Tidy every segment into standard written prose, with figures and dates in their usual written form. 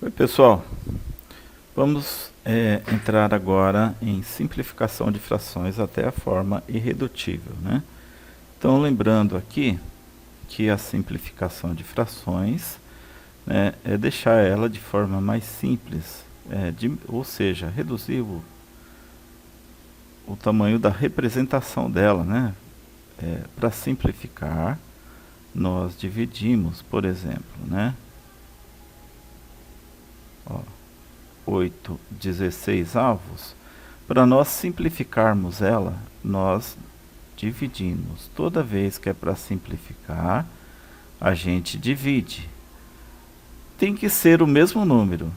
Oi, pessoal. Vamos entrar agora em simplificação de frações até a forma irredutível, né? Então, lembrando aqui que a simplificação de frações, né, é deixar ela de forma mais simples, ou seja, reduzir o tamanho da representação dela, né? Para simplificar, nós dividimos, por exemplo, né? Ó, 8/16. Para nós simplificarmos ela, nós dividimos. Toda vez que é para simplificar, a gente divide. Tem que ser o mesmo número,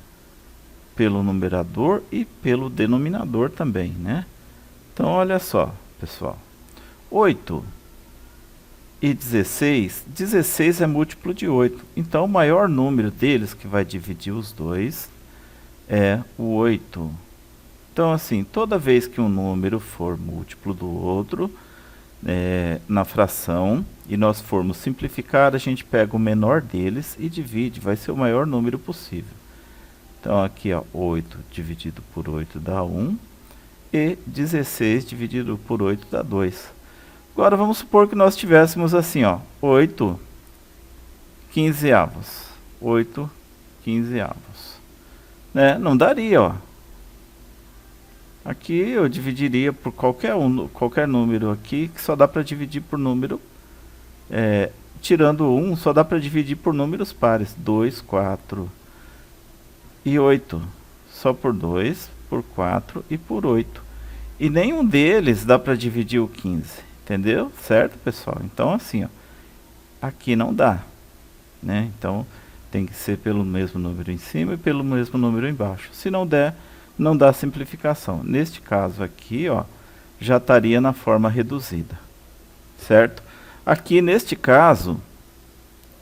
pelo numerador e pelo denominador também, né? Então, olha só, pessoal. 8 e 16, 16 é múltiplo de 8. Então, o maior número deles que vai dividir os dois é o 8. Então, assim, toda vez que um número for múltiplo do outro, na fração, e nós formos simplificar, a gente pega o menor deles e divide, vai ser o maior número possível. Então, aqui, ó, 8 dividido por 8 dá 1, e 16 dividido por 8 dá 2. Agora, vamos supor que nós tivéssemos assim, ó, 8/15. 8/15. Né? Não daria, ó. Aqui eu dividiria por qualquer número aqui, que só dá para dividir por número, tirando 1, só dá para dividir por números pares, 2, 4 e 8. Só por 2, por 4 e por 8. E nenhum deles dá para dividir o 15, entendeu? Certo, pessoal? Então, assim, ó, aqui não dá, né? Então, tem que ser pelo mesmo número em cima e pelo mesmo número embaixo. Se não der, não dá simplificação. Neste caso aqui, ó, já estaria na forma reduzida, certo? Aqui, neste caso,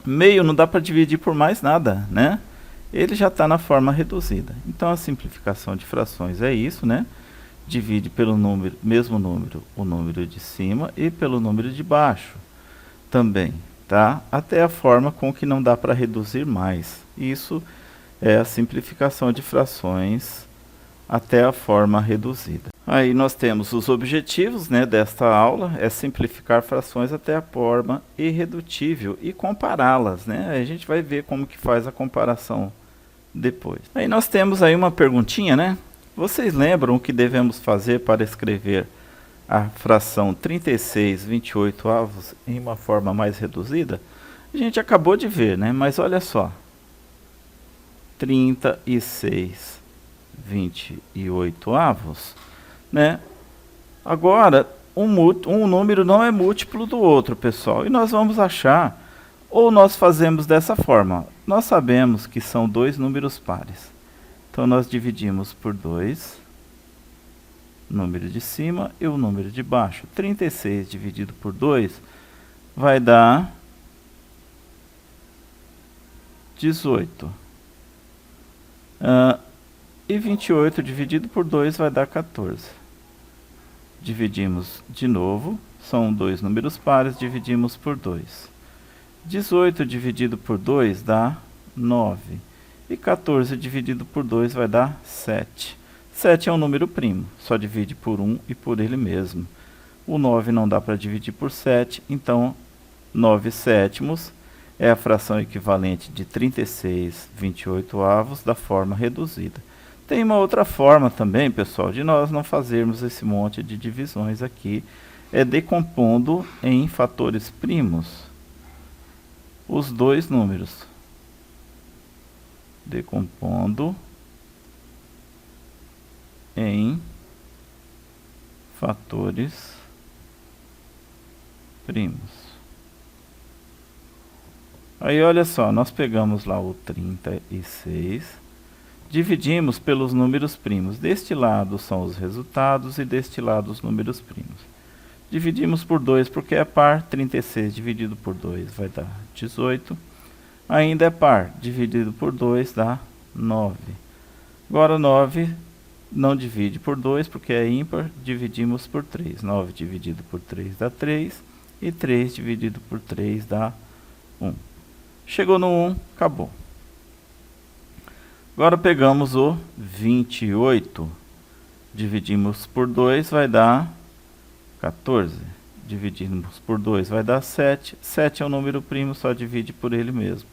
meio não dá para dividir por mais nada, né? Ele já está na forma reduzida. Então, a simplificação de frações é isso, né? Divide pelo mesmo número, o número de cima, e pelo número de baixo também, tá? Até a forma com que não dá para reduzir mais. Isso é a simplificação de frações até a forma reduzida. Aí nós temos os objetivos, né, desta aula, é simplificar frações até a forma irredutível e compará-las, né? A gente vai ver como que faz a comparação depois. Aí nós temos aí uma perguntinha, né? Vocês lembram o que devemos fazer para escrever a fração 36/28 em uma forma mais reduzida? A gente acabou de ver, né? Mas olha só. 36/28, né? Agora, um número não é múltiplo do outro, pessoal. E nós vamos achar, ou nós fazemos dessa forma. Nós sabemos que são dois números pares. Então, nós dividimos por 2, o número de cima e o número de baixo. 36 dividido por 2 vai dar 18. E 28 dividido por 2 vai dar 14. Dividimos de novo, são dois números pares, dividimos por 2. 18 dividido por 2 dá 9. E 14 dividido por 2 vai dar 7. 7 é um número primo, só divide por 1 e por ele mesmo. O 9 não dá para dividir por 7, então 9/7 é a fração equivalente de 36/28 da forma reduzida. Tem uma outra forma também, pessoal, de nós não fazermos esse monte de divisões aqui, é decompondo em fatores primos os dois números. Decompondo em fatores primos. Aí olha só, nós pegamos lá o 36, dividimos pelos números primos. Deste lado são os resultados e deste lado os números primos. Dividimos por 2 porque é par, 36 dividido por 2 vai dar 18. Ainda é par, dividido por 2 dá 9. Agora 9 não divide por 2 porque é ímpar, dividimos por 3. 9 dividido por 3 dá 3 e 3 dividido por 3 dá 1. Chegou no 1, acabou. Agora pegamos o 28, dividimos por 2, vai dar 14. Dividimos por 2 vai dar 7. 7 é um número primo, só divide por ele mesmo.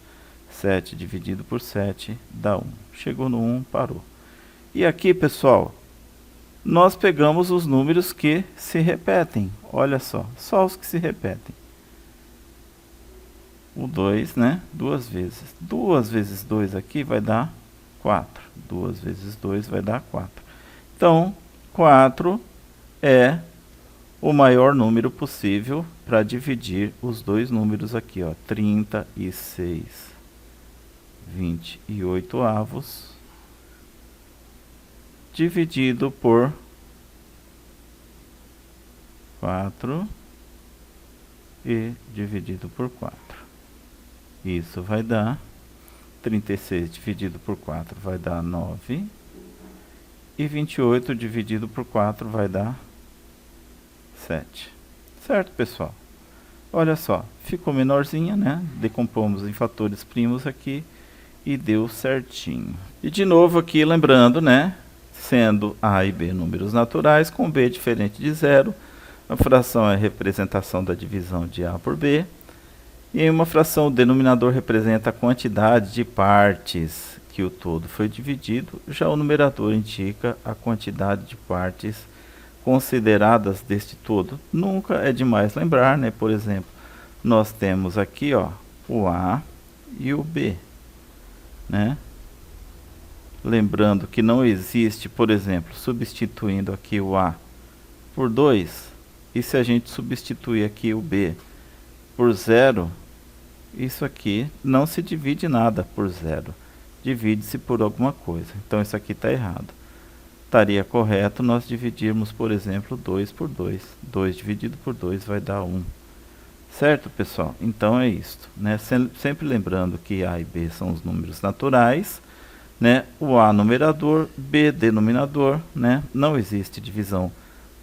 7 dividido por 7 dá 1. Chegou no 1, parou. E aqui, pessoal, nós pegamos os números que se repetem. Olha só os que se repetem. O 2, né? 2 vezes. 2 vezes 2 aqui vai dar 4. 2 vezes 2 vai dar 4. Então, 4 é o maior número possível para dividir os dois números aqui, ó, 36, 28 avos, dividido por 4 e dividido por 4. Isso vai dar 36 dividido por 4 vai dar 9. E 28 dividido por 4 vai dar 7. Certo, pessoal? Olha só, ficou menorzinha, né? Decompomos em fatores primos aqui e deu certinho. E de novo aqui, lembrando, né? Sendo A e B números naturais, com B diferente de zero, a fração é a representação da divisão de A por B. E em uma fração, o denominador representa a quantidade de partes que o todo foi dividido, já o numerador indica a quantidade de partes consideradas deste todo. Nunca é demais lembrar, né? Por exemplo, nós temos aqui, ó, o A e o B, né? Lembrando que não existe, por exemplo, substituindo aqui o A por 2, e se a gente substituir aqui o B por 0, isso aqui não se divide nada por 0, divide-se por alguma coisa. Então isso aqui está errado. Estaria correto nós dividirmos, por exemplo, 2 por 2. 2 dividido por 2 vai dar 1. Certo, pessoal? Então é isto, né? Sempre lembrando que A e B são os números naturais, né? O A numerador, B denominador, né? Não existe divisão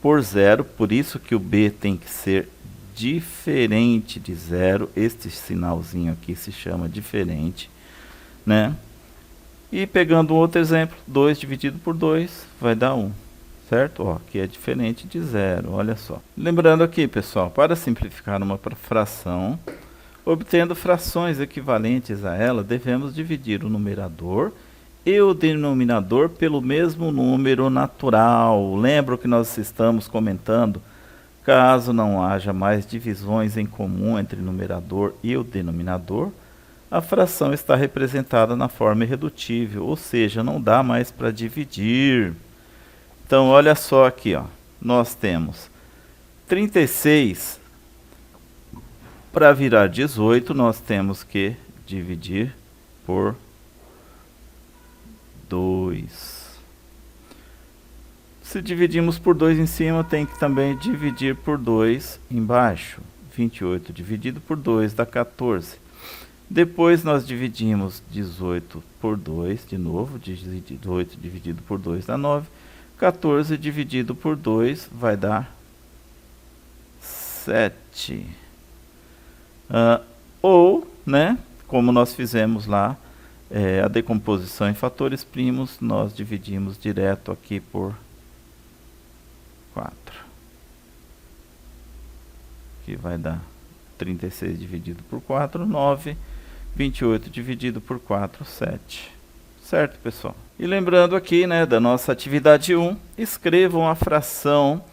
por 0, por isso que o B tem que ser diferente de 0. Este sinalzinho aqui se chama diferente, né? E pegando um outro exemplo, 2 dividido por 2 vai dar 1, certo? Ó, que é diferente de 0, olha só. Lembrando aqui, pessoal, para simplificar uma fração, obtendo frações equivalentes a ela, devemos dividir o numerador e o denominador pelo mesmo número natural. Lembra o que nós estamos comentando? Caso não haja mais divisões em comum entre o numerador e o denominador, a fração está representada na forma irredutível, ou seja, não dá mais para dividir. Então, olha só aqui, ó, nós temos 36, para virar 18, nós temos que dividir por 2. Se dividimos por 2 em cima, tem que também dividir por 2 embaixo. 28 dividido por 2 dá 14. Depois nós dividimos 18 por 2, de novo, 18 dividido por 2 dá 9. 14 dividido por 2 vai dar 7. Ou, né, como nós fizemos lá, a decomposição em fatores primos, nós dividimos direto aqui por 4. Que vai dar 36 dividido por 4, 9. 28 dividido por 4, 7. Certo, pessoal? E lembrando aqui, né, da nossa atividade 1, escrevam a fração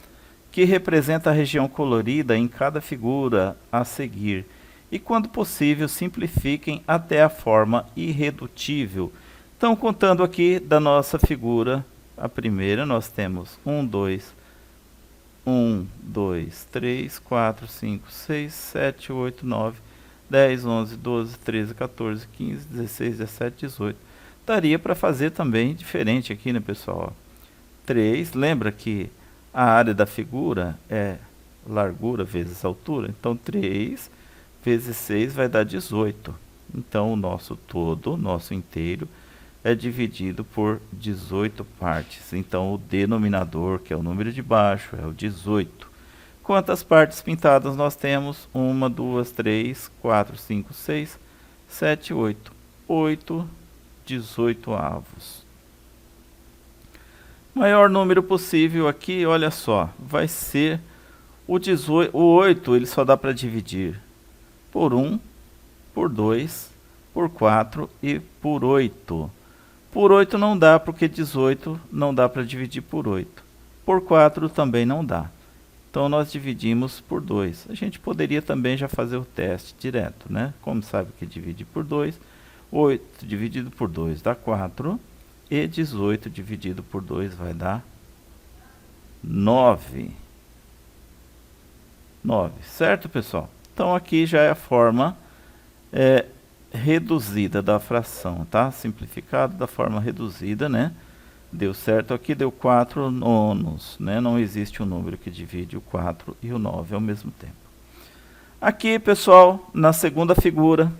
que representa a região colorida em cada figura a seguir. E, quando possível, simplifiquem até a forma irredutível. Então, contando aqui da nossa figura, a primeira, nós temos 1, 2, 3, 4, 5, 6, 7, 8, 9, 10, 11, 12, 13, 14, 15, 16, 17, 18. Daria para fazer também diferente aqui, né, pessoal? 3, lembra que a área da figura é largura vezes altura? Então, 3 vezes 6 vai dar 18. Então, o nosso todo, o nosso inteiro, é dividido por 18 partes. Então, o denominador, que é o número de baixo, é o 18. Quantas partes pintadas nós temos? 1, 2, 3, 4, 5, 6, 7, 8. 8 18avos. Maior número possível aqui, olha só, vai ser o 18, o 8 ele só dá para dividir por 1, por 2, por 4 e por 8. Por 8 não dá, porque 18 não dá para dividir por 8. Por 4 também não dá. Então nós dividimos por 2. A gente poderia também já fazer o teste direto, né? Como sabe que divide por 2, 8 dividido por 2 dá 4. E 18 dividido por 2 vai dar 9. 9, certo, pessoal? Então aqui já é a forma reduzida da fração, tá? Simplificado da forma reduzida, né? Deu certo aqui, deu 4 nonos, né? Não existe um número que divide o 4 e o 9 ao mesmo tempo. Aqui, pessoal, na segunda figura,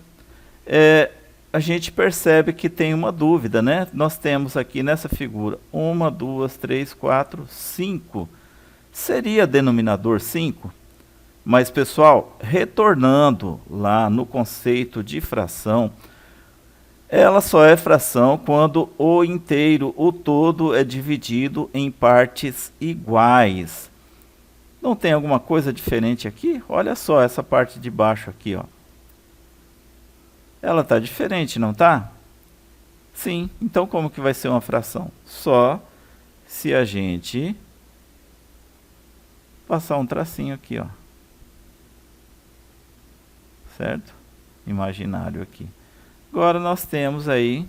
a gente percebe que tem uma dúvida, né? Nós temos aqui nessa figura 1, 2, 3, 4, 5. Seria denominador 5? Mas, pessoal, retornando lá no conceito de fração, ela só é fração quando o inteiro, o todo, é dividido em partes iguais. Não tem alguma coisa diferente aqui? Olha só essa parte de baixo aqui, ó. Ela está diferente, não está? Sim. Então, como que vai ser uma fração? Só se a gente passar um tracinho aqui, ó. Certo? Imaginário aqui. Agora nós temos aí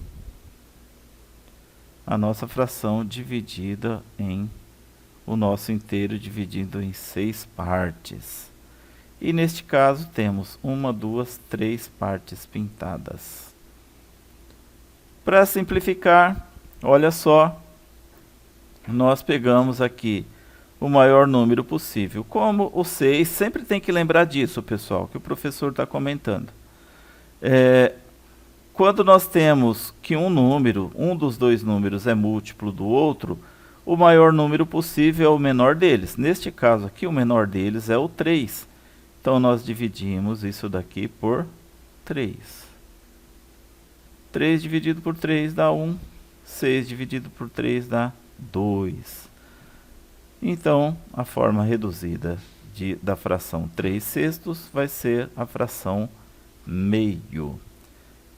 a nossa fração dividida em o nosso inteiro dividido em 6 partes. E neste caso temos 1, 2, 3 partes pintadas. Para simplificar, olha só, nós pegamos aqui o maior número possível. Como o 6, sempre tem que lembrar disso, pessoal, que o professor está comentando. Quando nós temos que um dos dois números é múltiplo do outro, o maior número possível é o menor deles. Neste caso aqui, o menor deles é o 3. Então, nós dividimos isso daqui por 3. 3 dividido por 3 dá 1. 6 dividido por 3 dá 2. Então, a forma reduzida da fração 3/6 vai ser a fração meio.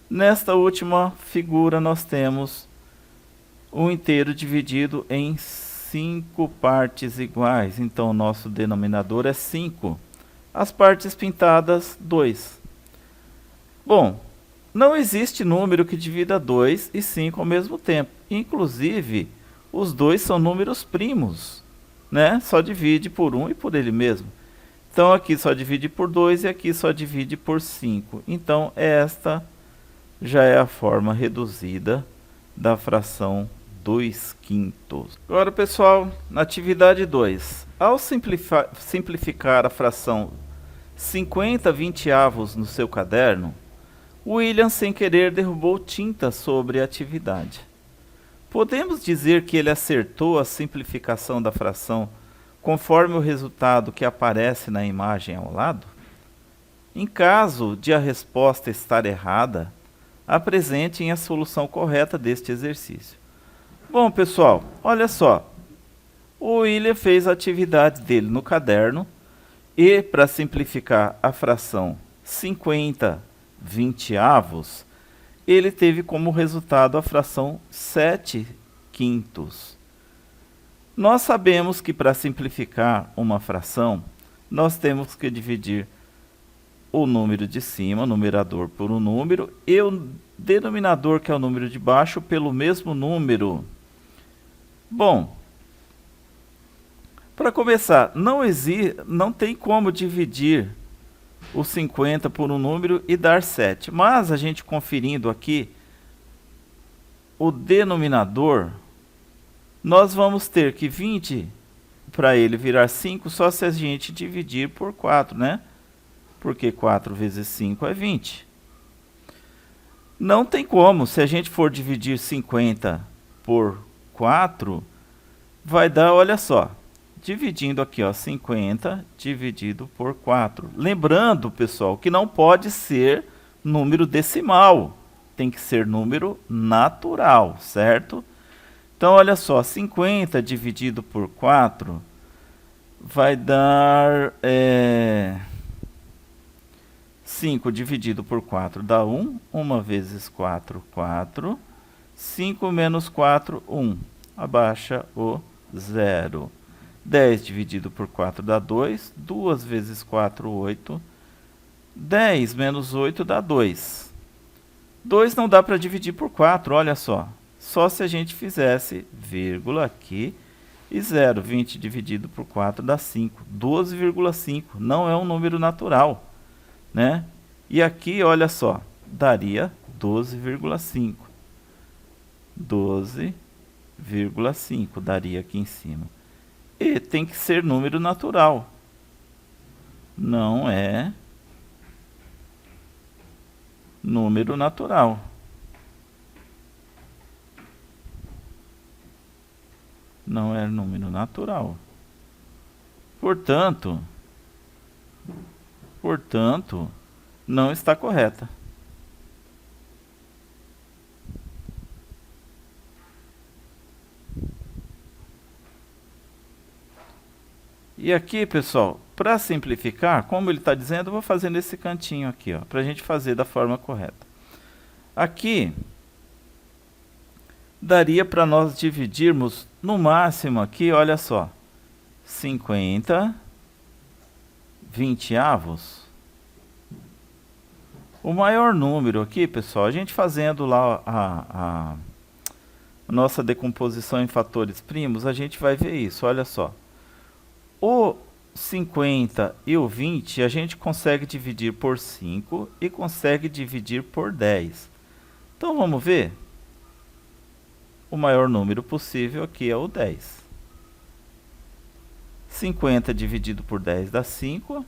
Nesta última figura, nós temos o inteiro dividido em 5 partes iguais. Então, o nosso denominador é 5. As partes pintadas, 2. Bom, não existe número que divida 2 e 5 ao mesmo tempo. Inclusive, os dois são números primos, né? Só divide por 1 e por ele mesmo. Então, aqui só divide por 2 e aqui só divide por 5. Então, esta já é a forma reduzida da fração 2/5. Agora, pessoal, na atividade 2. Ao simplificar a fração 50/20avos no seu caderno, William, sem querer, derrubou tinta sobre a atividade. Podemos dizer que ele acertou a simplificação da fração conforme o resultado que aparece na imagem ao lado? Em caso de a resposta estar errada, apresentem a solução correta deste exercício. Bom, pessoal, olha só. O William fez a atividade dele no caderno e, para simplificar a fração 50/20avos, ele teve como resultado a fração 7/5. Nós sabemos que para simplificar uma fração, nós temos que dividir o número de cima, o numerador, por um número, e o denominador, que é o número de baixo, pelo mesmo número. Bom, para começar, não tem como dividir o 50 por um número e dar 7. Mas a gente conferindo aqui o denominador, nós vamos ter que 20, para ele virar 5, só se a gente dividir por 4, né? Porque 4 vezes 5 é 20. Não tem como, se a gente for dividir 50 por 4, vai dar, olha só, dividindo aqui, ó, 50 dividido por 4. Lembrando, pessoal, que não pode ser número decimal, tem que ser número natural, certo? Então, olha só, 50 dividido por 4 vai dar 5 dividido por 4 dá 1. 1 vezes 4, 4. 5 menos 4, 1. Abaixa o 0. 10 dividido por 4 dá 2. 2 vezes 4, 8. 10 menos 8 dá 2. 2 não dá para dividir por 4, olha só. Só se a gente fizesse vírgula aqui e 0. 20 dividido por 4 dá 5. 12,5 não é um número natural, né? E aqui, olha só, daria 12,5. 12,5 daria aqui em cima. E tem que ser número natural. Não é número natural. Não é número natural. Portanto, não está correta. E aqui, pessoal, para simplificar, como ele está dizendo, eu vou fazer nesse cantinho aqui, para a gente fazer da forma correta. Aqui, daria para nós dividirmos no máximo aqui, olha só, 50 20avos. O maior número aqui, pessoal, a gente fazendo lá a nossa decomposição em fatores primos, a gente vai ver isso, olha só. O 50 e o 20 a gente consegue dividir por 5 e consegue dividir por 10. Então vamos ver? O maior número possível aqui é o 10. 50 dividido por 10 dá 5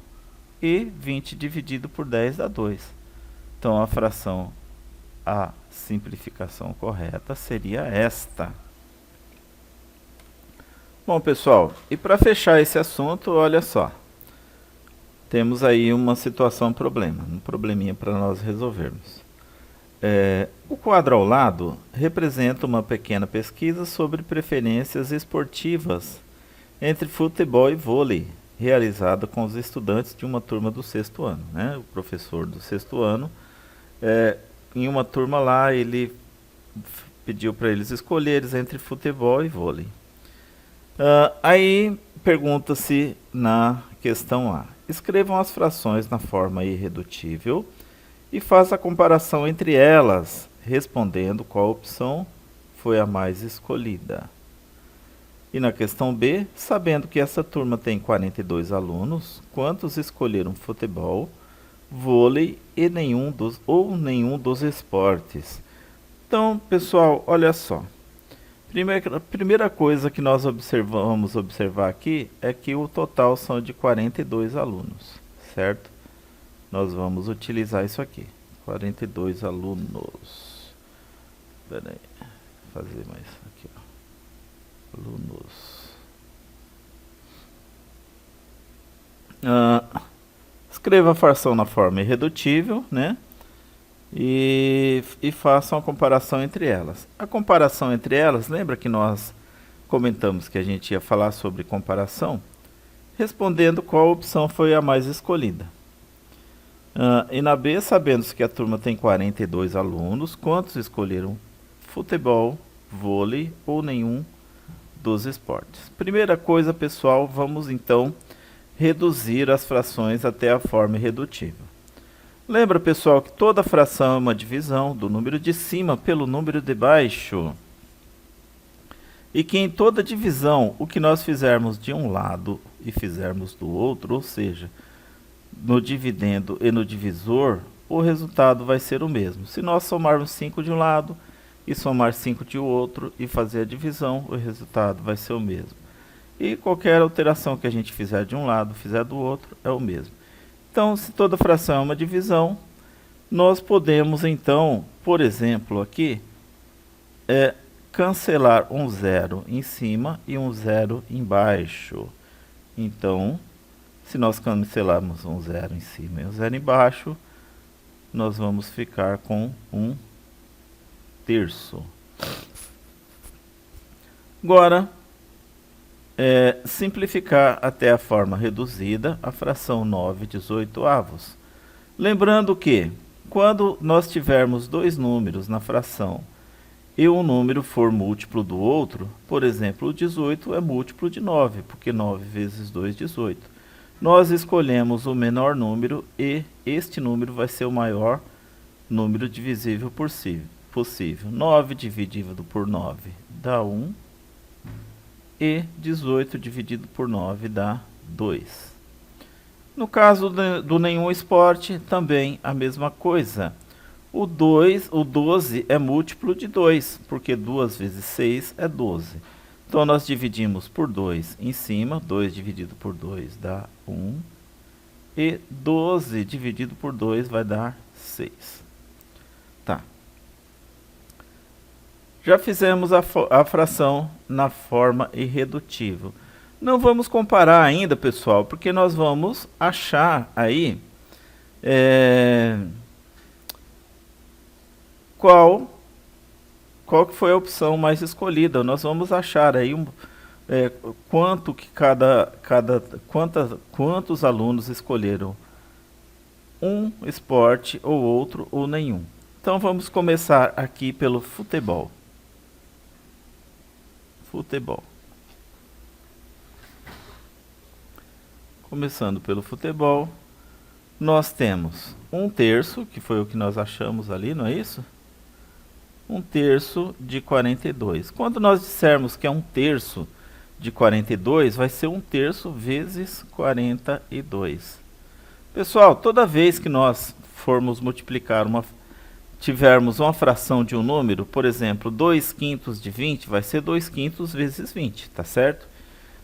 e 20 dividido por 10 dá 2. Então a simplificação correta seria esta. Bom, pessoal, e para fechar esse assunto, olha só. Temos aí uma situação, um probleminha para nós resolvermos. O quadro ao lado representa uma pequena pesquisa sobre preferências esportivas entre futebol e vôlei, realizada com os estudantes de uma turma do 6º ano, né? O professor do 6º ano, em uma turma lá, ele pediu para eles escolherem entre futebol e vôlei. Aí pergunta-se na questão A. Escrevam as frações na forma irredutível e faça a comparação entre elas, respondendo qual opção foi a mais escolhida. E na questão B, sabendo que essa turma tem 42 alunos, quantos escolheram futebol, vôlei e nenhum dos esportes? Então, pessoal, olha só. Primeira coisa que nós vamos observar aqui é que o total são de 42 alunos, certo? Nós vamos utilizar isso aqui, 42 alunos. Espera aí, fazer mais aqui, ó. Alunos. Escreva a fração na forma irredutível, né? E façam a comparação entre elas. A comparação entre elas, lembra que nós comentamos que a gente ia falar sobre comparação? Respondendo qual opção foi a mais escolhida. E na B, sabendo que a turma tem 42 alunos, quantos escolheram futebol, vôlei ou nenhum dos esportes? Primeira coisa, pessoal, vamos então reduzir as frações até a forma irredutível. Lembra, pessoal, que toda fração é uma divisão do número de cima pelo número de baixo. E que em toda divisão, o que nós fizermos de um lado e fizermos do outro, ou seja, no dividendo e no divisor, o resultado vai ser o mesmo. Se nós somarmos 5 de um lado e somar 5 de outro e fazer a divisão, o resultado vai ser o mesmo. E qualquer alteração que a gente fizer de um lado, fizer do outro, é o mesmo. Então, se toda fração é uma divisão, nós podemos, então, por exemplo, aqui, cancelar um 0 em cima e um 0 embaixo. Então, se nós cancelarmos um 0 em cima e um 0 embaixo, nós vamos ficar com um terço. Agora, simplificar até a forma reduzida a fração 9/18. Lembrando que, quando nós tivermos dois números na fração e um número for múltiplo do outro, por exemplo, o 18 é múltiplo de 9, porque 9 vezes 2, 18. Nós escolhemos o menor número e este número vai ser o maior número divisível possível. 9 dividido por 9 dá 1 e 18 dividido por 9 dá 2. No caso do nenhum esporte, também a mesma coisa. O 12 é múltiplo de 2, porque 2 vezes 6 é 12. Então, nós dividimos por 2 em cima, 2 dividido por 2 dá 1, e 12 dividido por 2 vai dar 6. Tá. Já fizemos a fração na forma irredutível. Não vamos comparar ainda, pessoal, porque nós vamos achar aí qual que foi a opção mais escolhida. Nós vamos achar aí quantos alunos escolheram um esporte ou outro ou nenhum. Então vamos começar aqui pelo futebol. Começando pelo futebol, nós temos 1/3, que foi o que nós achamos ali, não é isso? 1/3 de 42. Quando nós dissermos que é 1/3 de 42, vai ser 1/3 vezes 42. Pessoal, toda vez que nós formos multiplicar tivermos uma fração de um número, por exemplo, 2/5 de 20, vai ser 2/5 vezes 20, tá certo?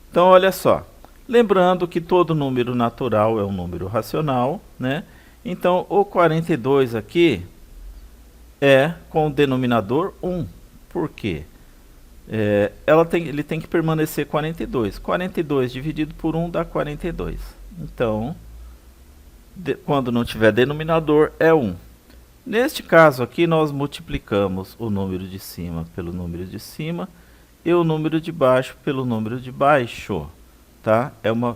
Então, olha só. Lembrando que todo número natural é um número racional, né? Então, o 42 aqui é com o denominador 1. Por quê? Ele tem que permanecer 42. 42 dividido por 1 dá 42. Então, quando não tiver denominador, é 1. Neste caso aqui, nós multiplicamos o número de cima pelo número de cima e o número de baixo pelo número de baixo. Tá? É uma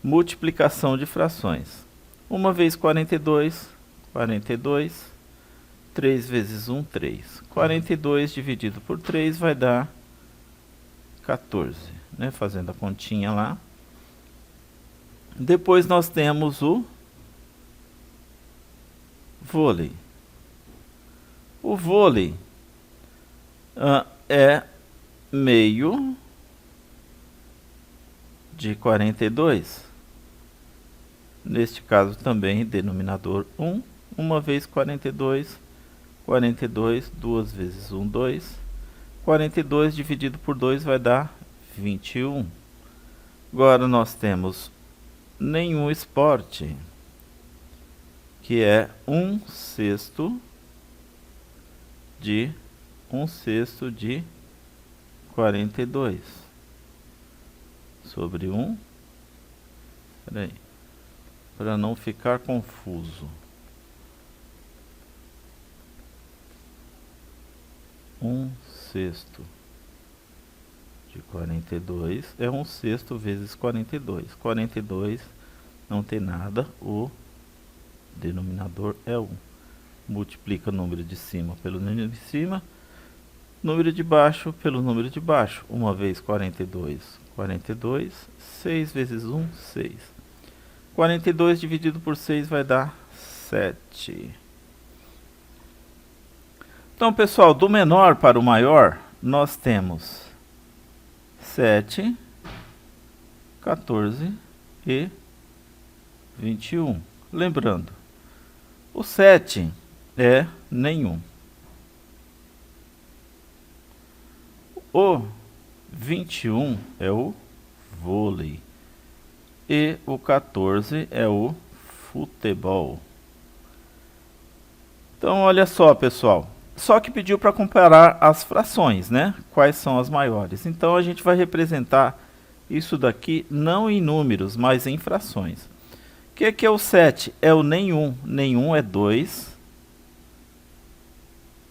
multiplicação de frações. 1 vezes 42, 42. 3 vezes 1, 3. 42 dividido por 3 vai dar 14. Né? Fazendo a continha lá. Depois nós temos o vôlei. O vôlei é meio de 42. Neste caso também denominador 1. 1 vezes 42, 42, 2 vezes 1, 2. 42 dividido por 2 vai dar 21. Agora nós temos nenhum esporte, que é 1/6 de 42 sobre 1. Peraí, para não ficar confuso. 1/6 de 42 é 1/6 vezes 42. 42 não tem nada, o denominador é 1. Multiplica o número de cima pelo número de cima, número de baixo pelo número de baixo. 1 vezes 42, 42. 6 vezes 1, 6. 42 dividido por 6 vai dar 7. Então, pessoal, do menor para o maior, nós temos 7, 14 e 21. Lembrando, o 7 é nenhum. O 21 é o vôlei. E o 14 é o futebol. Então, olha só, pessoal. Só que pediu para comparar as frações, né? Quais são as maiores. Então, a gente vai representar isso daqui não em números, mas em frações. O que é o 7? É o nenhum. Nenhum é 2.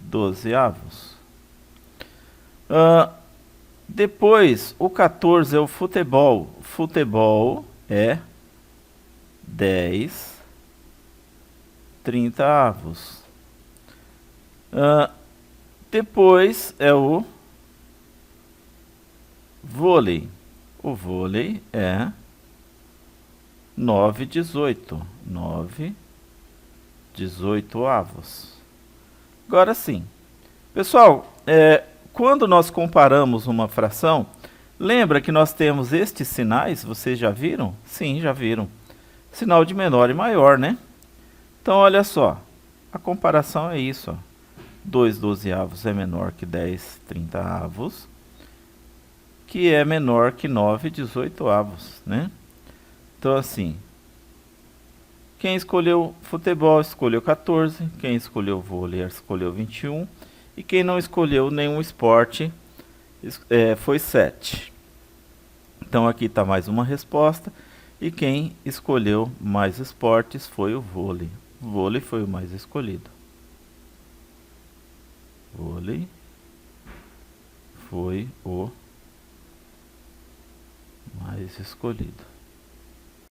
dozeavos. Depois, o 14 é o futebol. Futebol é 10 30avos. Depois é o vôlei. O vôlei é 9 18avos. Agora sim. Pessoal, quando nós comparamos uma fração, lembra que nós temos estes sinais, vocês já viram? Sim, já viram. Sinal de menor e maior, né? Então, olha só, a comparação é isso. Ó. 2 dozeavos é menor que 10 30avos, que é menor que 9 18avos, né? Então, assim, quem escolheu futebol escolheu 14, quem escolheu vôlei escolheu 21, e quem não escolheu nenhum esporte foi 7. Então aqui está mais uma resposta, e quem escolheu mais esportes foi o vôlei. O vôlei foi o mais escolhido. Vôlei foi o mais escolhido.